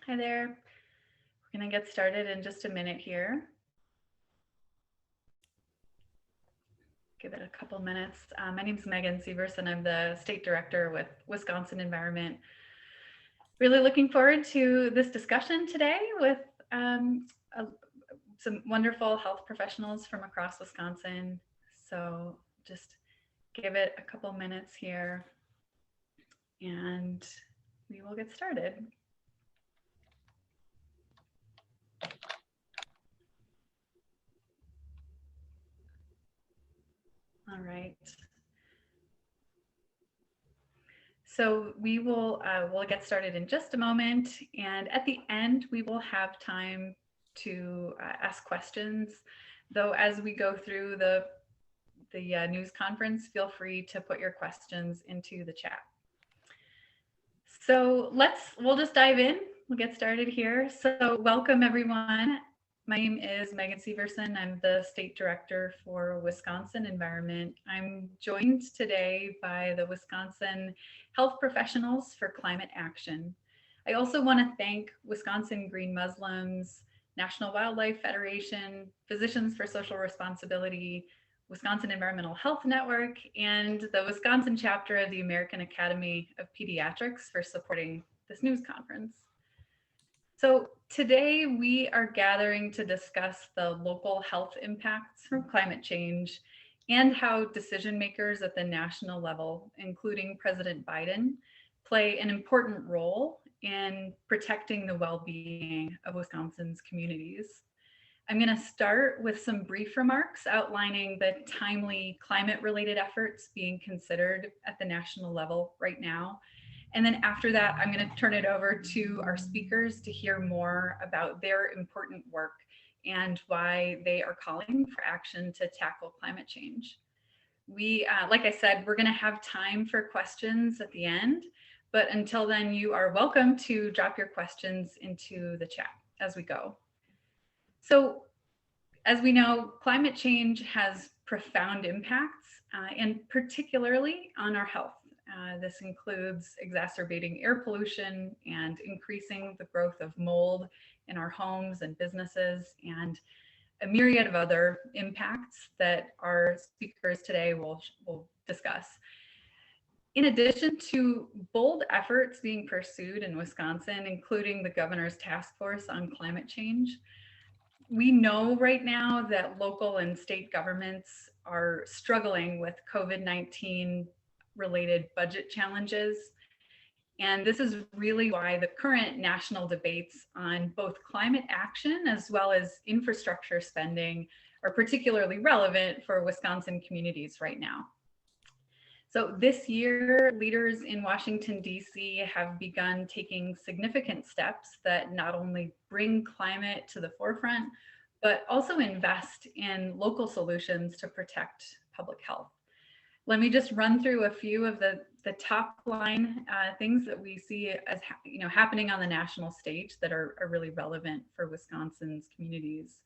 Hi there. We're going to get started in just a minute here. Give it a couple minutes. My name is Megan Sievers, and I'm the State Director with Wisconsin Environment. Really looking forward to this discussion today with some wonderful health professionals from across Wisconsin. So just give it a couple minutes here, and we will get started. All right. So we'll get started in just a moment, and at the end we will have time to ask questions. Though as we go through the news conference, feel free to put your questions into the chat. So we'll just dive in. We'll get started here. So welcome everyone. My name is Megan Severson. I'm the State Director for Wisconsin Environment. I'm joined today by the Wisconsin Health Professionals for Climate Action. I also want to thank Wisconsin Green Muslims, National Wildlife Federation, Physicians for Social Responsibility, Wisconsin Environmental Health Network, and the Wisconsin chapter of the American Academy of Pediatrics for supporting this news conference. So today we are gathering to discuss the local health impacts from climate change and how decision makers at the national level, including President Biden, play an important role in protecting the well-being of Wisconsin's communities. I'm going to start with some brief remarks outlining the timely climate-related efforts being considered at the national level right now. And then after that, I'm going to turn it over to our speakers to hear more about their important work and why they are calling for action to tackle climate change. Like I said, we're going to have time for questions at the end, but until then, you are welcome to drop your questions into the chat as we go. So, as we know, climate change has profound impacts, and particularly on our health. This includes exacerbating air pollution and increasing the growth of mold in our homes and businesses, and a myriad of other impacts that our speakers today will discuss. In addition to bold efforts being pursued in Wisconsin, including the governor's task force on climate change, we know right now that local and state governments are struggling with COVID-19 related budget challenges. And this is really why the current national debates on both climate action as well as infrastructure spending are particularly relevant for Wisconsin communities right now. So this year, leaders in Washington, D.C. have begun taking significant steps that not only bring climate to the forefront, but also invest in local solutions to protect public health. Let me just run through a few of the top line things that we see as happening on the national stage that are really relevant for Wisconsin's communities.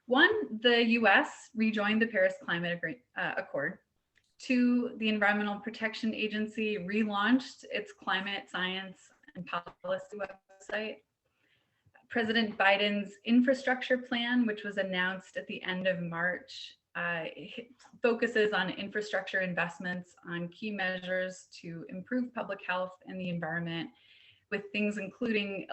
One, the U.S. rejoined the Paris Climate Accord. Two, the Environmental Protection Agency relaunched its climate science and policy website. President Biden's infrastructure plan, which was announced at the end of March, focuses on infrastructure investments on key measures to improve public health and the environment, with things including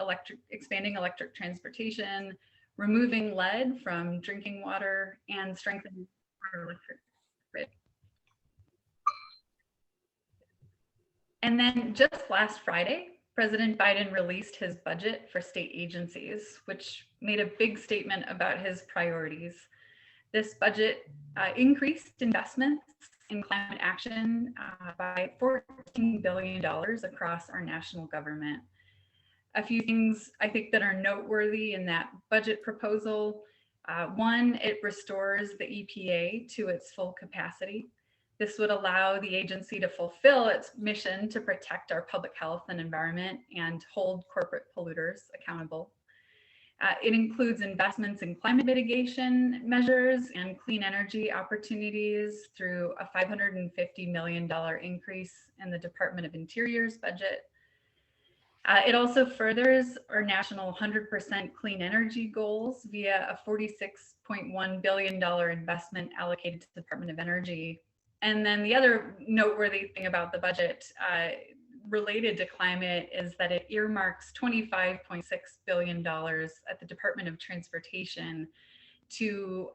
expanding electric transportation, removing lead from drinking water, and strengthening our electric grid. And then just last Friday, President Biden released his budget for state agencies, which made a big statement about his priorities. This budget increased investments in climate action by $14 billion across our national government. A few things I think that are noteworthy in that budget proposal. One, it restores the EPA to its full capacity. This would allow the agency to fulfill its mission to protect our public health and environment and hold corporate polluters accountable. It includes investments in climate mitigation measures and clean energy opportunities through a $550 million increase in the Department of Interior's budget. It also furthers our national 100% clean energy goals via a $46.1 billion investment allocated to the Department of Energy. And then the other noteworthy thing about the budget related to climate is that it earmarks $25.6 billion at the Department of Transportation to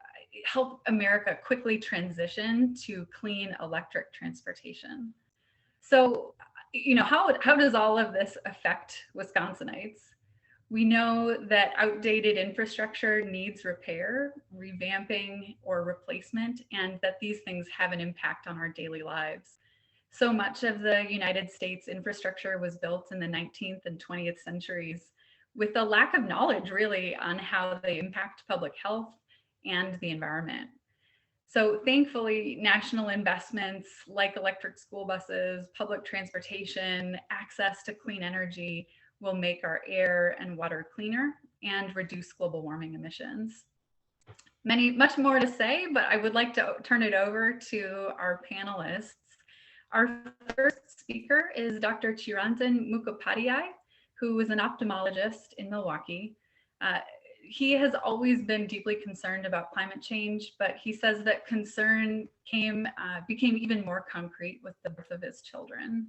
help America quickly transition to clean electric transportation. So, how does all of this affect Wisconsinites? We know that outdated infrastructure needs repair, revamping, or replacement, and that these things have an impact on our daily lives. So much of the United States infrastructure was built in the 19th and 20th centuries with a lack of knowledge, really, on how they impact public health and the environment. So thankfully, national investments like electric school buses, public transportation, access to clean energy will make our air and water cleaner and reduce global warming emissions. Much more to say, but I would like to turn it over to our panelists. Our first speaker is Dr. Chirantan Mukhopadhyay, who is an ophthalmologist in Milwaukee. He has always been deeply concerned about climate change, but he says that concern became even more concrete with the birth of his children.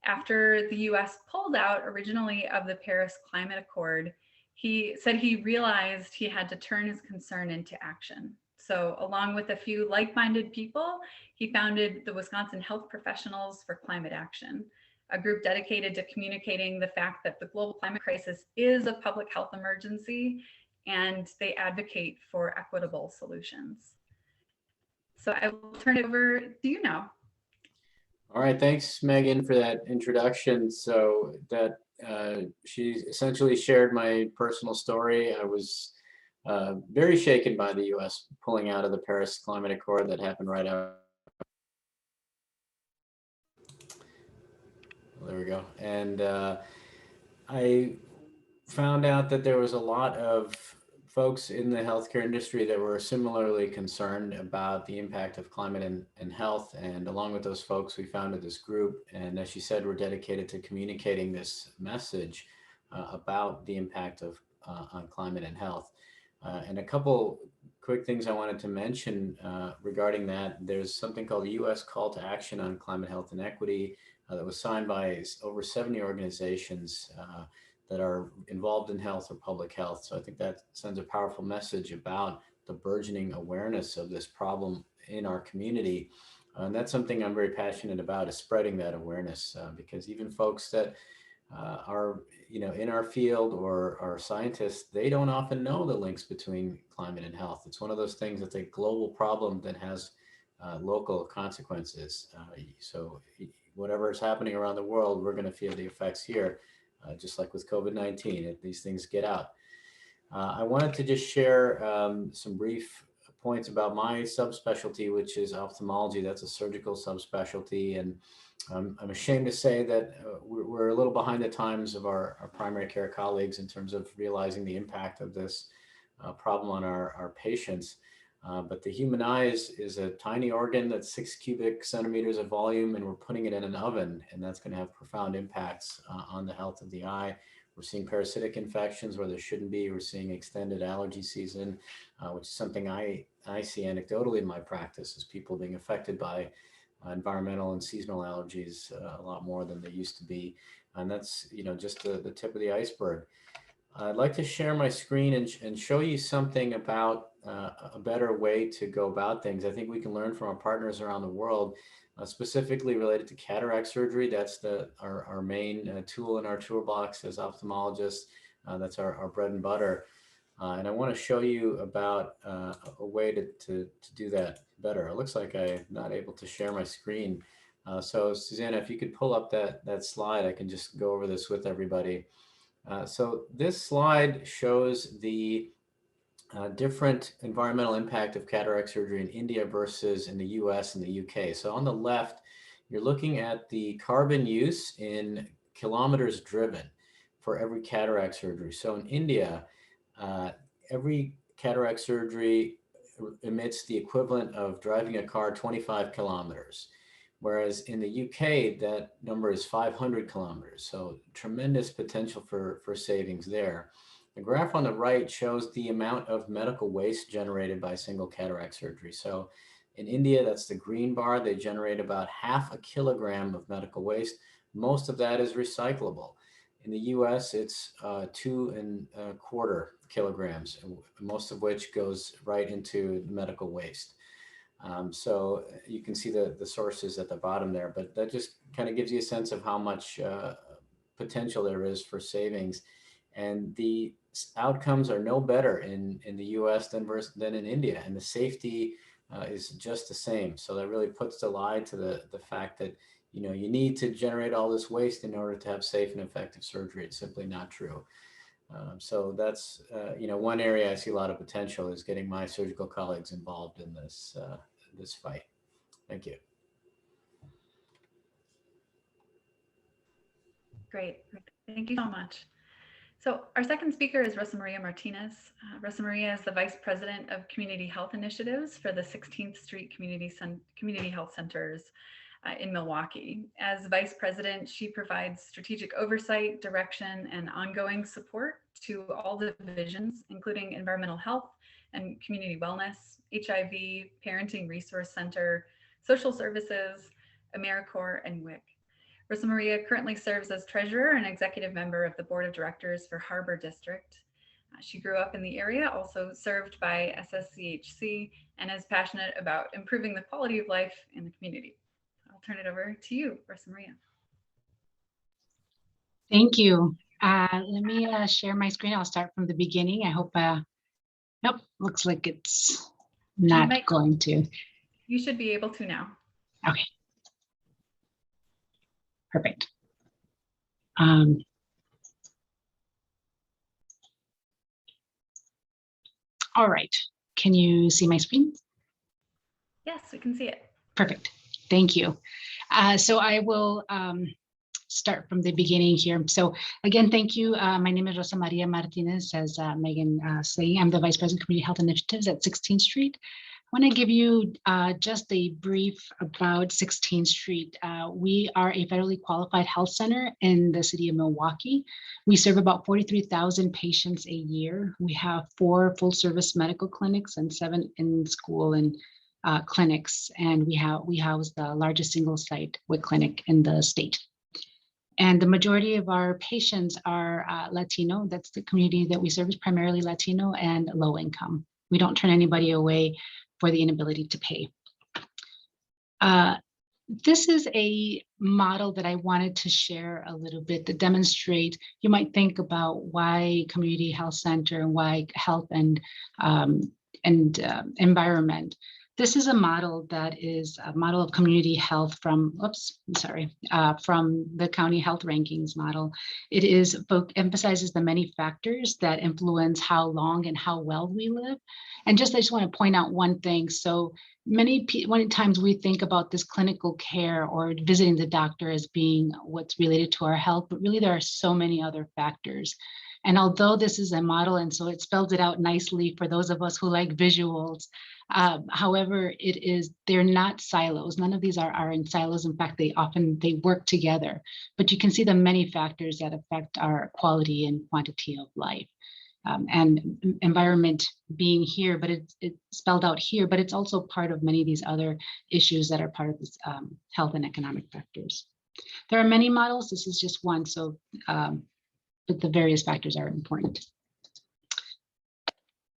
After the US pulled out originally of the Paris Climate Accord, he said he realized he had to turn his concern into action. So along with a few like-minded people, he founded the Wisconsin Health Professionals for Climate Action, a group dedicated to communicating the fact that the global climate crisis is a public health emergency, and they advocate for equitable solutions. So I will turn it over to you now. All right, thanks, Megan, for that introduction. So that she essentially shared my personal story. I was very shaken by the U.S. pulling out of the Paris Climate Accord that happened right out. There we go. And I found out that there was a lot of folks in the healthcare industry that were similarly concerned about the impact of climate and health. And along with those folks, we founded this group. And as she said, we're dedicated to communicating this message about the impact of on climate and health. And a couple quick things I wanted to mention regarding that. There's something called the U.S. Call to Action on Climate, Health, and Equity that was signed by over 70 organizations that are involved in health or public health. So I think that sends a powerful message about the burgeoning awareness of this problem in our community. And that's something I'm very passionate about, is spreading that awareness, because even folks that are in our field or are scientists, they don't often know the links between climate and health. It's one of those things that's a global problem that has local consequences. So whatever is happening around the world, we're going to feel the effects here. Just like with COVID-19, these things get out. I wanted to just share some brief points about my subspecialty, which is ophthalmology. That's a surgical subspecialty. And I'm ashamed to say that we're a little behind the times of our primary care colleagues in terms of realizing the impact of this problem on our patients. But the human eye is a tiny organ that's 6 cubic centimeters of volume, and we're putting it in an oven, and that's going to have profound impacts on the health of the eye. We're seeing parasitic infections where there shouldn't be. We're seeing extended allergy season, which is something I see anecdotally in my practice, as people being affected by environmental and seasonal allergies a lot more than they used to be. And that's just the tip of the iceberg. I'd like to share my screen and show you something about a better way to go about things. I think we can learn from our partners around the world, specifically related to cataract surgery. That's our main tool in our toolbox as ophthalmologists. That's our bread and butter. And I want to show you about a way to do that better. It looks like I'm not able to share my screen. So Susanna, if you could pull up that slide, I can just go over this with everybody. So this slide shows the different environmental impact of cataract surgery in India versus in the US and the UK. So on the left, you're looking at the carbon use in kilometers driven for every cataract surgery. So in India, every cataract surgery emits the equivalent of driving a car 25 kilometers. whereas in the UK, that number is 500 kilometers. So tremendous potential for savings there. The graph on the right shows the amount of medical waste generated by single cataract surgery. So in India, that's the green bar. They generate about 0.5 kilogram of medical waste. Most of that is recyclable. In the US, it's 2.25 kilograms, most of which goes right into medical waste. So you can see the sources at the bottom there, but that just kind of gives you a sense of how much potential there is for savings. And the outcomes are no better in the US than in India. And the safety is just the same. So that really puts the lie to the fact that, you know, you need to generate all this waste in order to have safe and effective surgery. It's simply not true. So that's, you know, one area I see a lot of potential is getting my surgical colleagues involved in this, this fight. Thank you. Great. Thank you so much. So our second speaker is Rosa Maria Martinez. Rosa Maria is the Vice President of Community Health Initiatives for the 16th Street Community Health Centers in Milwaukee. As Vice President, she provides strategic oversight, direction, and ongoing support to all divisions, including environmental health and community wellness, HIV, Parenting Resource Center, Social Services, AmeriCorps, and WIC. Rosa Maria currently serves as treasurer and executive member of the board of directors for Harbor District. She grew up in the area, also served by SSCHC, and is passionate about improving the quality of life in the community. I'll turn it over to you, Rosa Maria. Thank you. Let me share my screen. I'll start from the beginning. I hope, nope, looks like it's not going to. You should be able to now. Okay. Perfect. All right. Can you see my screen? Yes, we can see it. Perfect. Thank you. So I will start from the beginning here. So again, thank you. My name is Rosa Maria Martinez, as Megan saying. I'm the Vice President of Community Health Initiatives at 16th Street. I want to give you just a brief about 16th Street. We are a federally qualified health center in the city of Milwaukee. We serve about 43,000 patients a year. We have 4 full-service medical clinics and 7 in-school and clinics, and we house the largest single-site WIC clinic in the state. And the majority of our patients are Latino. That's the community that we serve, is primarily Latino and low income. We don't turn anybody away for the inability to pay. This is a model that I wanted to share a little bit to demonstrate. You might think about why community health center and why health and environment. This is a model that is a model of community health from, from the county health rankings model. It emphasizes the many factors that influence how long and how well we live. And I just want to point out one thing. So many times we think about this clinical care or visiting the doctor as being what's related to our health, but really there are so many other factors. And although this is a model, and so it spells it out nicely for those of us who like visuals, however, they're not silos. None of these are in silos. In fact, they work together. But you can see the many factors that affect our quality and quantity of life. And environment being here, but it's spelled out here, but it's also part of many of these other issues that are part of this health and economic factors. There are many models. This is just one. So, but the various factors are important.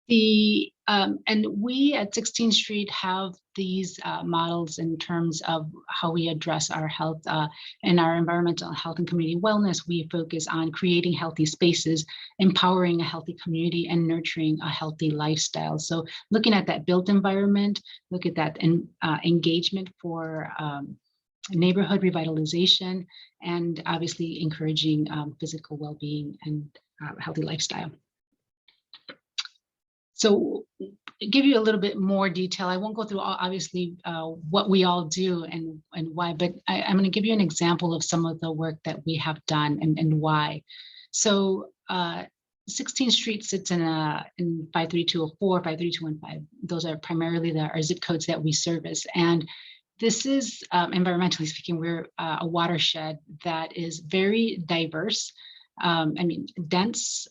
And we at 16th Street have these models in terms of how we address our health and our environmental health and community wellness. We focus on creating healthy spaces, empowering a healthy community, and nurturing a healthy lifestyle. So looking at that built environment, look at that engagement for neighborhood revitalization, and obviously encouraging physical well-being and healthy lifestyle. So give you a little bit more detail. I won't go through obviously what we all do and why, but I'm going to give you an example of some of the work that we have done and why. So 16th Street sits in 53204, 53215. Those are primarily our zip codes that we service. And This is, environmentally speaking, we're a watershed that is very diverse, dense,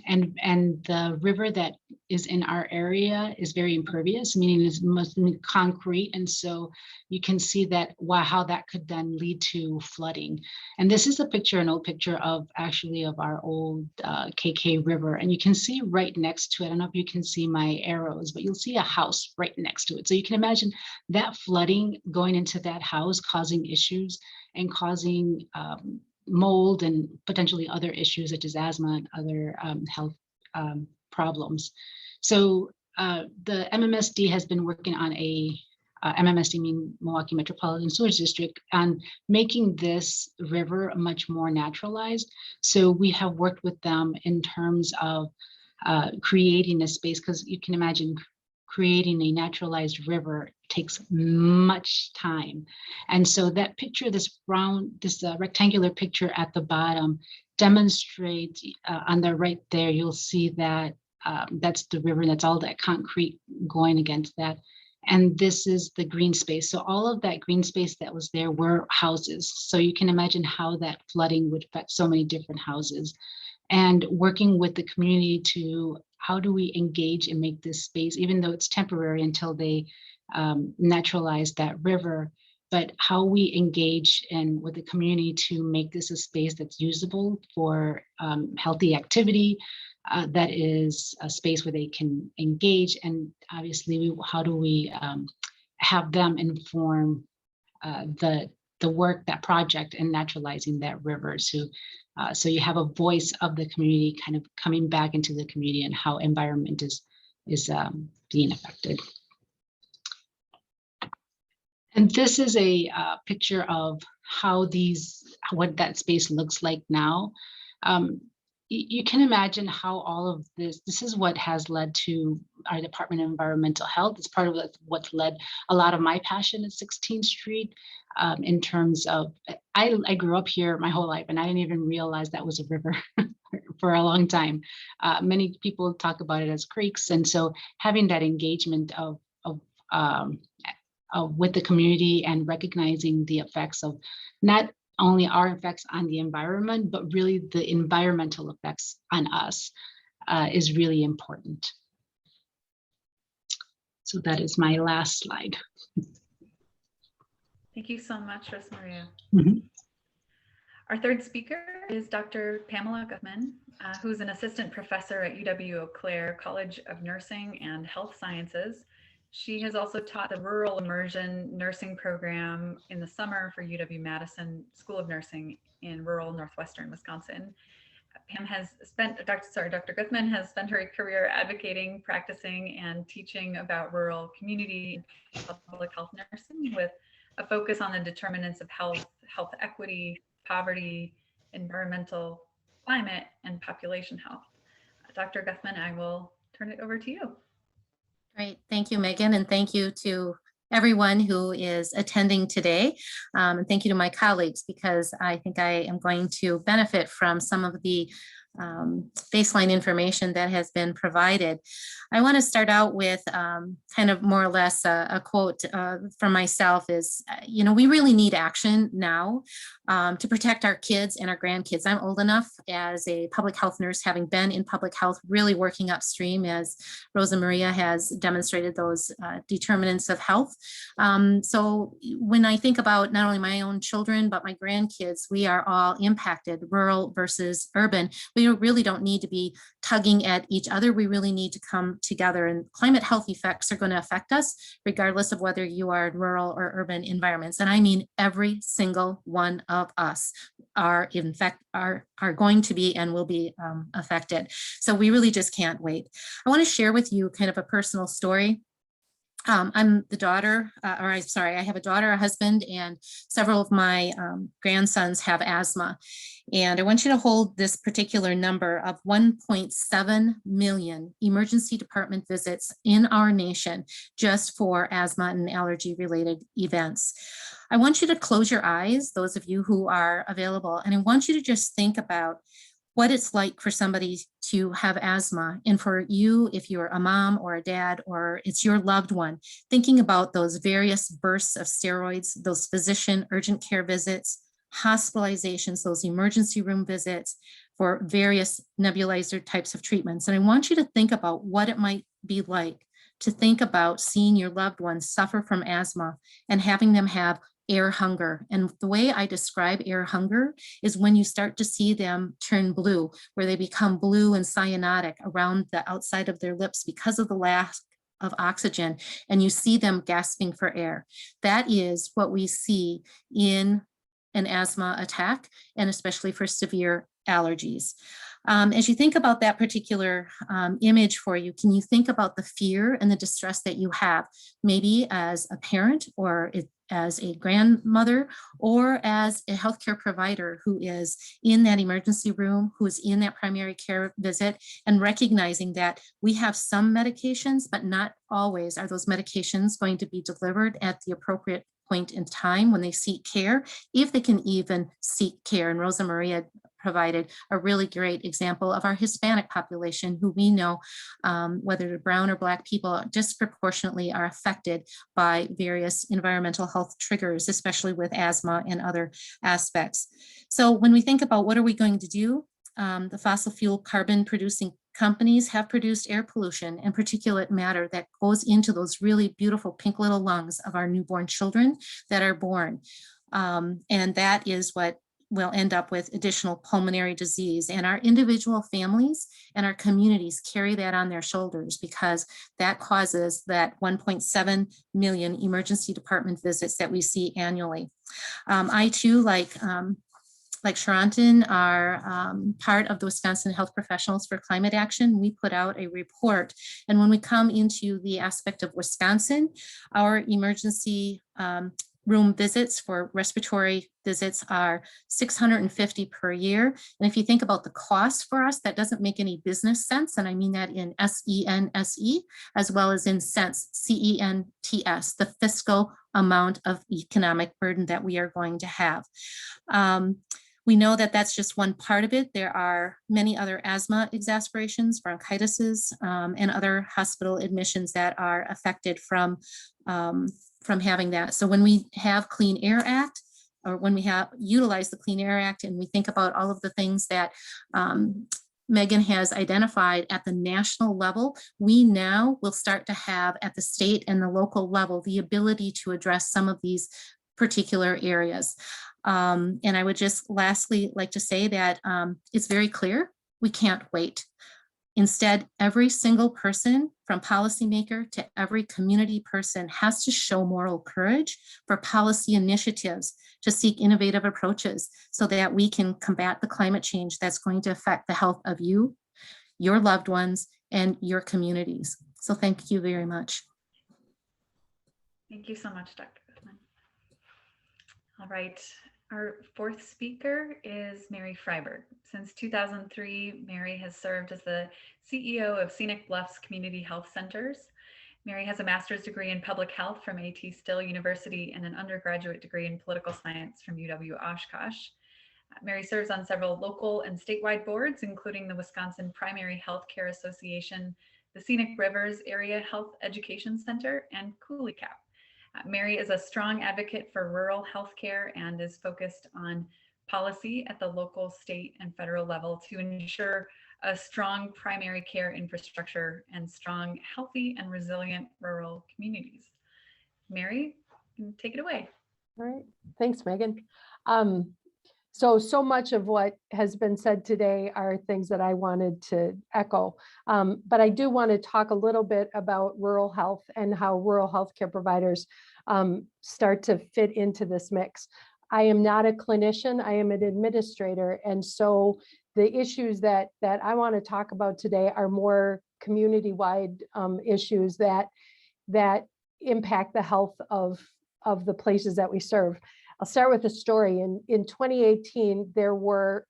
and the river that is in our area is very impervious, meaning it's mostly concrete. And so you can see that how that could then lead to flooding. And this is an old picture of our old KK River. And you can see right next to it, I don't know if you can see my arrows, but you'll see a house right next to it. So you can imagine that flooding going into that house, causing issues and causing mold and potentially other issues such as asthma and other health problems. So the MMSD has been working on MMSD mean Milwaukee Metropolitan Sewage District, on making this river much more naturalized. So we have worked with them in terms of creating a space, because you can imagine creating a naturalized river takes much time. And so that picture, this rectangular picture at the bottom demonstrates on the right there, you'll see that that's the river, and that's all that concrete going against that. And this is the green space. So all of that green space that was there were houses. So you can imagine how that flooding would affect so many different houses. And working with the community to how do we engage and make this space, even though it's temporary until they naturalize that river, but how we engage and with the community to make this a space that's usable for healthy activity, that is a space where they can engage. And obviously, how do we have them inform the work, that project, and naturalizing that river. So you have a voice of the community kind of coming back into the community and how environment is being affected. And this is a picture of what that space looks like now. You can imagine how all of this is what has led to our Department of Environmental Health. It's part of what's led a lot of my passion at 16th Street in terms of, I grew up here my whole life and I didn't even realize that was a river for a long time. Many people talk about it as creeks. And so having that engagement with the community and recognizing the effects of not only our effects on the environment, but really the environmental effects on us is really important. So that is my last slide. Thank you so much, Rosemaria. Mm-hmm. Our third speaker is Dr. Pamela Goodman, who's an assistant professor at UW-Eau Claire College of Nursing and Health Sciences. She has also taught the Rural Immersion Nursing Program in the summer for UW-Madison School of Nursing in rural northwestern Wisconsin. Dr. Goodman has spent her career advocating, practicing, and teaching about rural community and public health nursing with a focus on the determinants of health, health equity, poverty, environmental, climate, and population health. Dr. Goodman, I will turn it over to you. Great. Thank you, Megan, and thank you to everyone who is attending today. And thank you to my colleagues, because I think I am going to benefit from some of the baseline information that has been provided. I want to start out with kind of more or less a quote from myself is, we really need action now to protect our kids and our grandkids. I'm old enough as a public health nurse, having been in public health, really working upstream, as Rosemaria has demonstrated those determinants of health. So when I think about not only my own children, but my grandkids, we are all impacted, rural versus urban. We really don't need to be tugging at each other. We really need to come together, and climate health effects are going to affect us regardless of whether you are in rural or urban environments. And I mean, every single one of us are going to be and will be affected. So we really just can't wait. I want to share with you kind of a personal story. I'm the daughter, I have a daughter, a husband, and several of my grandsons have asthma. And I want you to hold this particular number of 1.7 million emergency department visits in our nation just for asthma and allergy related events. I want you to close your eyes, those of you who are available, and I want you to just think about what it's like for somebody to have asthma, and for you, if you're a mom or a dad or it's your loved one, thinking about those various bursts of steroids, those physician urgent care visits, hospitalizations, those emergency room visits for various nebulizer types of treatments. And I want you to think about what it might be like to think about seeing your loved ones suffer from asthma and having them have air hunger. And the way I describe air hunger is when you start to see them turn blue, where they become blue and cyanotic around the outside of their lips because of the lack of oxygen, and you see them gasping for air. That is what we see in an asthma attack, and especially for severe allergies. As you think about that particular image for you, can you think about the fear and the distress that you have, maybe as a parent or as a grandmother or as a healthcare provider who is in that emergency room, who is in that primary care visit, and recognizing that we have some medications, but not always are those medications going to be delivered at the appropriate point in time when they seek care, if they can even seek care. And Rosa Maria provided a really great example of our Hispanic population, who we know, whether they're brown or Black people, disproportionately are affected by various environmental health triggers, especially with asthma and other aspects. So when we think about what are we going to do, the fossil fuel carbon producing companies have produced air pollution and particulate matter that goes into those really beautiful pink little lungs of our newborn children that are born. And that is what will end up with additional pulmonary disease. And our individual families and our communities carry that on their shoulders, because that causes that 1.7 million emergency department visits that we see annually. I too, like Sharonton, are part of the Wisconsin Health Professionals for Climate Action. We put out a report. And when we come into the aspect of Wisconsin, our emergency room visits for respiratory visits are 650 per year. And if you think about the cost for us, that doesn't make any business sense. And I mean that in SENSE, as well as in sense, CENTS, the fiscal amount of economic burden that we are going to have. We know that that's just one part of it. There are many other asthma exacerbations, bronchitises, and other hospital admissions that are affected from having that. So when we have Clean Air Act, or when we have utilized the Clean Air Act, and we think about all of the things that Megan has identified at the national level, we now will start to have at the state and the local level the ability to address some of these particular areas. And I would just lastly like to say that it's very clear we can't wait. Instead, every single person, from policymaker to every community person, has to show moral courage for policy initiatives to seek innovative approaches so that we can combat the climate change that's going to affect the health of you, your loved ones, and your communities. So thank you very much. Thank you so much, Dr. Goodman. All right. Our fourth speaker is Mary Freiberg. Since 2003, Mary has served as the CEO of Scenic Bluffs Community Health Centers. Mary has a master's degree in public health from A.T. Still University and an undergraduate degree in political science from UW-Oshkosh. Mary serves on several local and statewide boards, including the Wisconsin Primary Health Care Association, the Scenic Rivers Area Health Education Center, and CooleyCap. Mary is a strong advocate for rural healthcare and is focused on policy at the local, state, and federal level to ensure a strong primary care infrastructure and strong, healthy, and resilient rural communities. Mary, take it away. All right, thanks, Megan. So much of what has been said today are things that I wanted to echo, but I do want to talk a little bit about rural health and how rural healthcare providers start to fit into this mix. I am not a clinician, I am an administrator, and so the issues that I want to talk about today are more community-wide issues that impact the health of the places that we serve. I'll start with a story. In 2018, there were,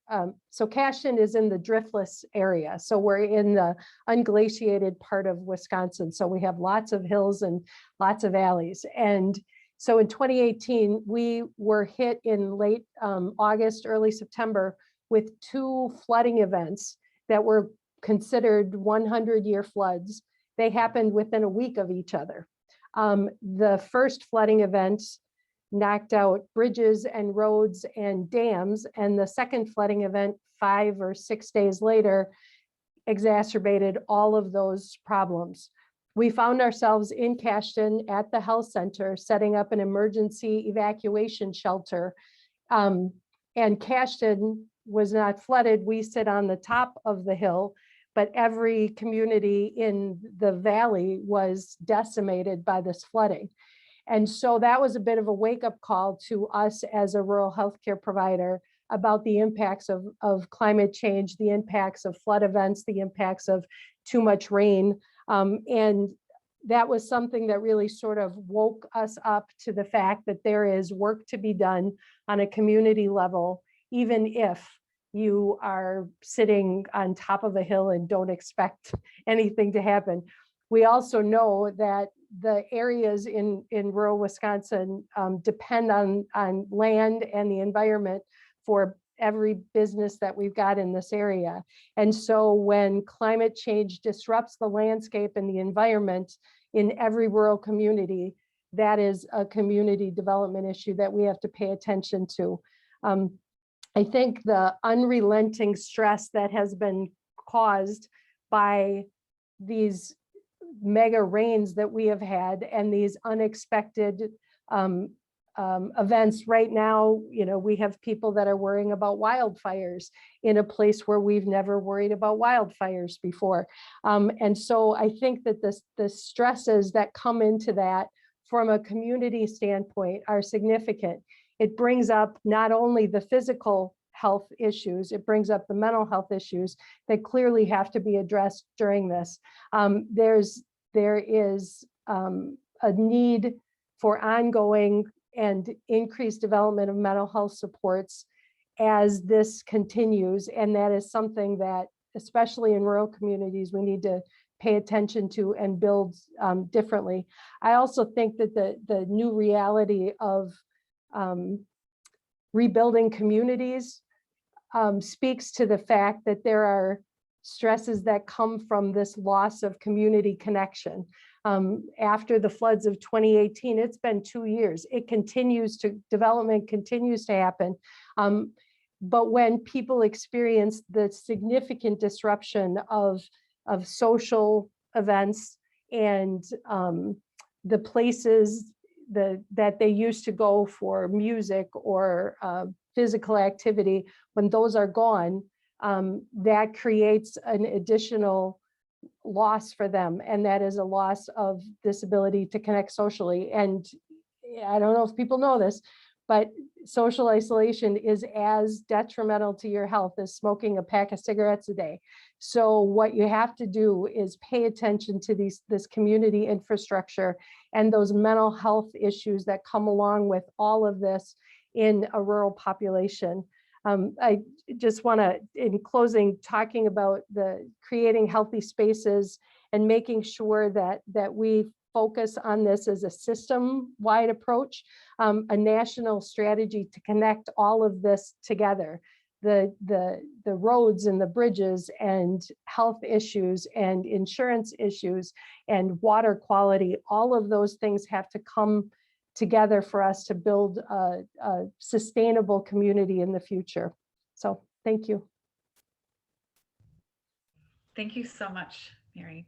so Cashin is in the driftless area. So we're in the unglaciated part of Wisconsin. So we have lots of hills and lots of valleys. And so in 2018, we were hit in late August, early September with 2 flooding events that were considered 100-year floods. They happened within a week of each other. The first flooding event knocked out bridges and roads and dams, and the second flooding event 5 or 6 days later exacerbated all of those problems. We found ourselves in Cashton at the health center setting up an emergency evacuation shelter. And Cashton was not flooded. We sit on the top of the hill, but every community in the valley was decimated by this flooding. And so that was a bit of a wake-up call to us as a rural healthcare provider about the impacts of climate change, the impacts of flood events, the impacts of too much rain. And that was something that really sort of woke us up to the fact that there is work to be done on a community level, even if you are sitting on top of a hill and don't expect anything to happen. We also know that the areas in rural Wisconsin depend on land and the environment for every business that we've got in this area. And so when climate change disrupts the landscape and the environment in every rural community, that is a community development issue that we have to pay attention to. I think the unrelenting stress that has been caused by these mega rains that we have had and these unexpected events right now, we have people that are worrying about wildfires in a place where we've never worried about wildfires before. And so I think that the stresses that come into that from a community standpoint are significant. It brings up not only the physical health issues, it brings up the mental health issues that clearly have to be addressed during this. There is a need for ongoing and increased development of mental health supports as this continues. And that is something that, especially in rural communities, we need to pay attention to and build differently. I also think that the new reality of rebuilding communities speaks to the fact that there are stresses that come from this loss of community connection. After the floods of 2018, it's been 2 years. Development continues to happen. But when people experience the significant disruption of social events and the places that they used to go for music or physical activity, when those are gone, that creates an additional loss for them. And that is a loss of this ability to connect socially. And I don't know if people know this, but social isolation is as detrimental to your health as smoking a pack of cigarettes a day. So what you have to do is pay attention to this community infrastructure and those mental health issues that come along with all of this in a rural population. I just want to, in closing, talking about the creating healthy spaces and making sure that we focus on this as a system-wide approach, a national strategy to connect all of this together. The roads and the bridges and health issues and insurance issues and water quality, all of those things have to come together for us to build a sustainable community in the future. So thank you. Thank you so much, Mary.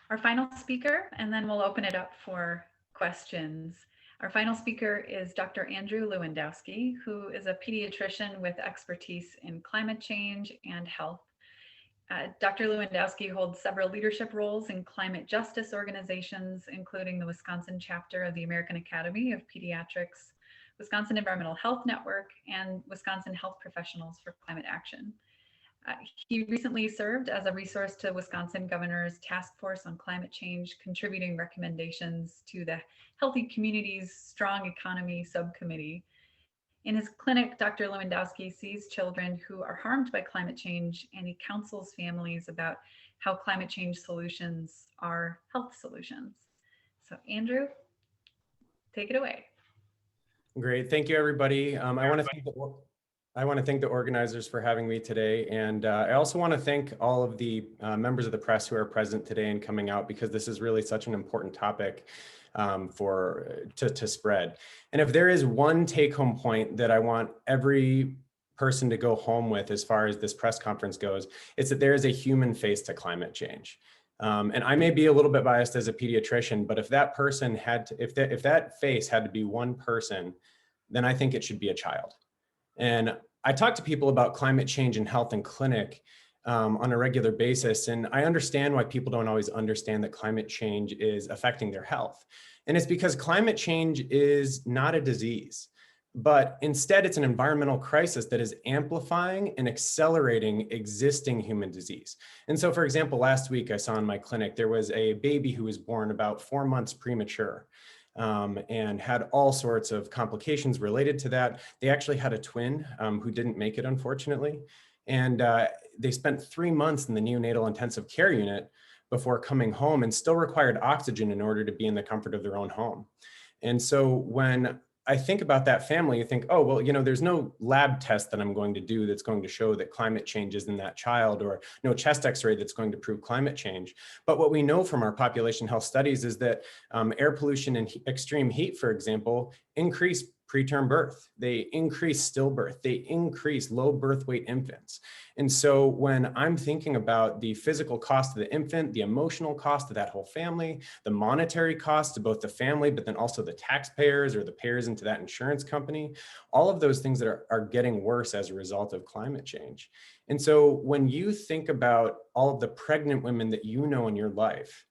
Our final speaker, and then we'll open it up for questions. Our final speaker is Dr. Andrew Lewandowski, who is a pediatrician with expertise in climate change and health. Dr. Lewandowski holds several leadership roles in climate justice organizations, including the Wisconsin chapter of the American Academy of Pediatrics, Wisconsin Environmental Health Network, and Wisconsin Health Professionals for Climate Action. He recently served as a resource to Wisconsin Governor's Task Force on Climate Change, contributing recommendations to the Healthy Communities Strong Economy Subcommittee. In his clinic, Dr. Lewandowski sees children who are harmed by climate change, and he counsels families about how climate change solutions are health solutions. So Andrew, take it away. Great, thank you everybody. I want to thank I want to thank the organizers for having me today. And I also want to thank all of the members of the press who are present today and coming out, because this is really such an important topic to spread. And if there is one take-home point that I want every person to go home with as far as this press conference goes, it's that there is a human face to climate change. And I may be a little bit biased as a pediatrician, but if that person had to, if that face had to be one person, then I think it should be a child. And I talk to people about climate change in health and clinic on a regular basis. And I understand why people don't always understand that climate change is affecting their health. And it's because climate change is not a disease, but instead it's an environmental crisis that is amplifying and accelerating existing human disease. And so, for example, last week I saw in my clinic, there was a baby who was born about 4 months premature. And had all sorts of complications related to that. They actually had a twin who didn't make it, unfortunately. And they spent 3 months in the neonatal intensive care unit before coming home, and still required oxygen in order to be in the comfort of their own home. And so when I think about that family, you think, oh, well, you know, there's no lab test that I'm going to do that's going to show that climate change is in that child, or no chest x-ray that's going to prove climate change. But what we know from our population health studies is that air pollution and extreme heat, for example, increase preterm birth, they increase stillbirth, they increase low birth weight infants. And so when I'm thinking about the physical cost of the infant, the emotional cost of that whole family, the monetary cost to both the family, but then also the taxpayers or the payers into that insurance company, all of those things that are getting worse as a result of climate change. And so when you think about all of the pregnant women that you know in your life,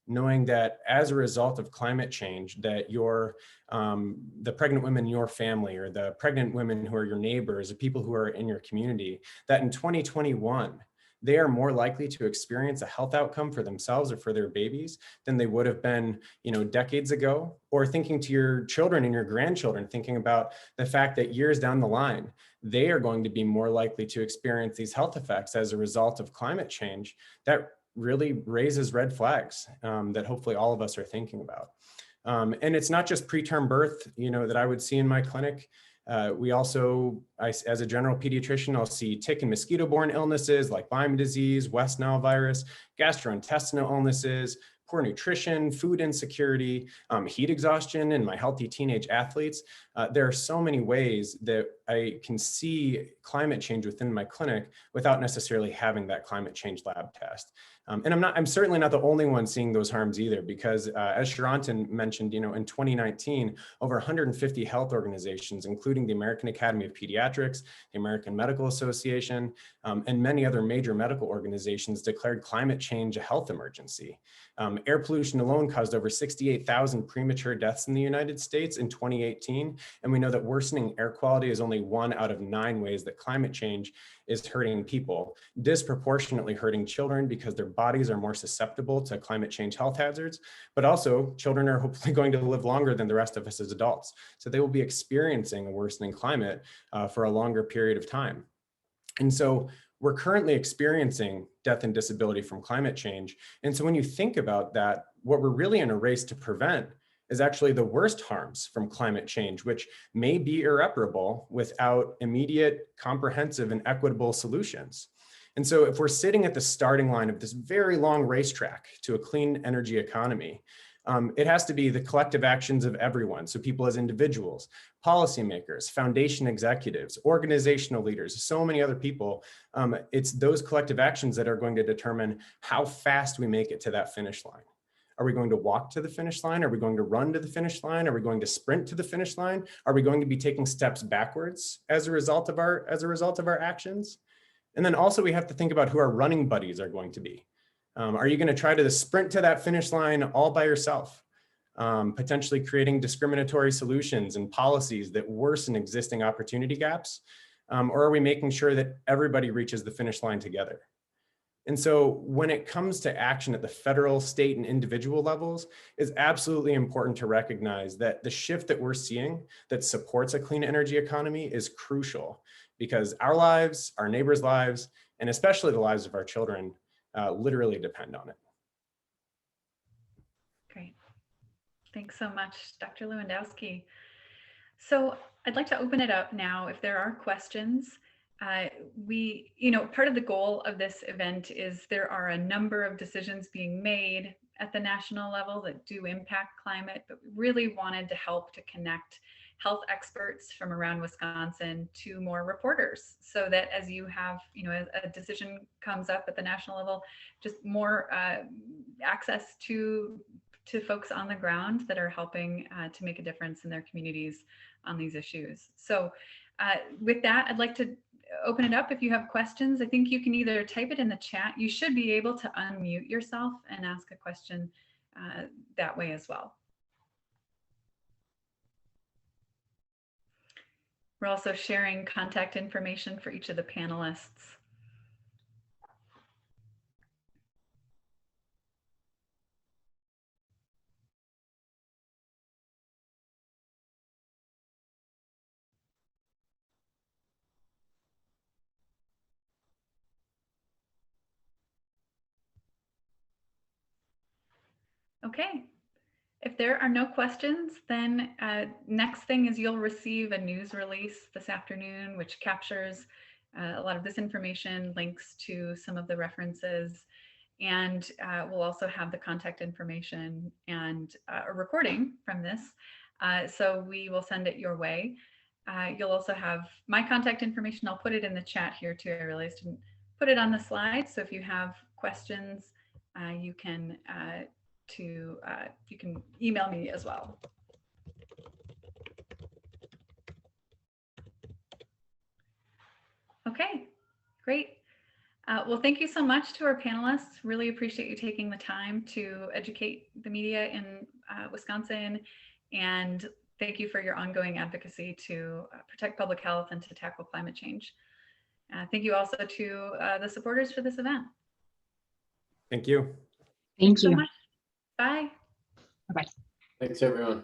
knowing that as a result of climate change, that the pregnant women in your family, or the pregnant women who are your neighbors, the people who are in your community, that in 2021, they are more likely to experience a health outcome for themselves or for their babies than they would have been, you know, decades ago. Or thinking to your children and your grandchildren, thinking about the fact that years down the line, they are going to be more likely to experience these health effects as a result of climate change. That really raises red flags that hopefully all of us are thinking about. And it's not just preterm birth, you know, that I would see in my clinic. We also, as a general pediatrician, I'll see tick and mosquito-borne illnesses like Lyme disease, West Nile virus, gastrointestinal illnesses, poor nutrition, food insecurity, heat exhaustion in my healthy teenage athletes. There are so many ways that I can see climate change within my clinic without necessarily having that climate change lab test. And I'm certainly not the only one seeing those harms either, because as Sharantan mentioned, you know, in 2019, over 150 health organizations, including the American Academy of Pediatrics, the American Medical Association, and many other major medical organizations declared climate change a health emergency. Air pollution alone caused over 68,000 premature deaths in the United States in 2018. And we know that worsening air quality is only 1 out of 9 ways that climate change is hurting people, disproportionately hurting children because their bodies are more susceptible to climate change health hazards, but also children are hopefully going to live longer than the rest of us as adults. So they will be experiencing a worsening climate for a longer period of time. And so we're currently experiencing death and disability from climate change. And so when you think about that, what we're really in a race to prevent is actually the worst harms from climate change, which may be irreparable without immediate, comprehensive, and equitable solutions. And so if we're sitting at the starting line of this very long racetrack to a clean energy economy, it has to be the collective actions of everyone. So people as individuals, policymakers, foundation executives, organizational leaders, so many other people. It's those collective actions that are going to determine how fast we make it to that finish line. Are we going to walk to the finish line? Are we going to run to the finish line? Are we going to sprint to the finish line? Are we going to be taking steps backwards as a result of our actions? And then also we have to think about who our running buddies are going to be. Are you going to try to sprint to that finish line all by yourself, potentially creating discriminatory solutions and policies that worsen existing opportunity gaps? Or are we making sure that everybody reaches the finish line together? And so when it comes to action at the federal, state, and individual levels, it's absolutely important to recognize that the shift that we're seeing that supports a clean energy economy is crucial, because our lives, our neighbors' lives, and especially the lives of our children literally depend on it. Great. Thanks so much, Dr. Lewandowski. So I'd like to open it up now if there are questions. Part of the goal of this event is there are a number of decisions being made at the national level that do impact climate, but we really wanted to help to connect health experts from around Wisconsin to more reporters, so that as you have, as a decision comes up at the national level, just more access to folks on the ground that are helping to make a difference in their communities on these issues. So with that, I'd like to open it up if you have questions. I think you can either type it in the chat. You should be able to unmute yourself and ask a question that way as well. We're also sharing contact information for each of the panelists. Okay. If there are no questions, then next thing is you'll receive a news release this afternoon, which captures a lot of this information, links to some of the references, and we'll also have the contact information and a recording from this. So we will send it your way. You'll also have my contact information. I'll put it in the chat here too. I realized I didn't put it on the slide. So if you have questions, you can email me as well. Okay, great. Well, thank you so much to our panelists. Really appreciate you taking the time to educate the media in Wisconsin, and thank you for your ongoing advocacy to protect public health and to tackle climate change. Thank you also to the supporters for this event. Thank you. Thank you. So much. Bye. Bye-bye. Thanks, everyone.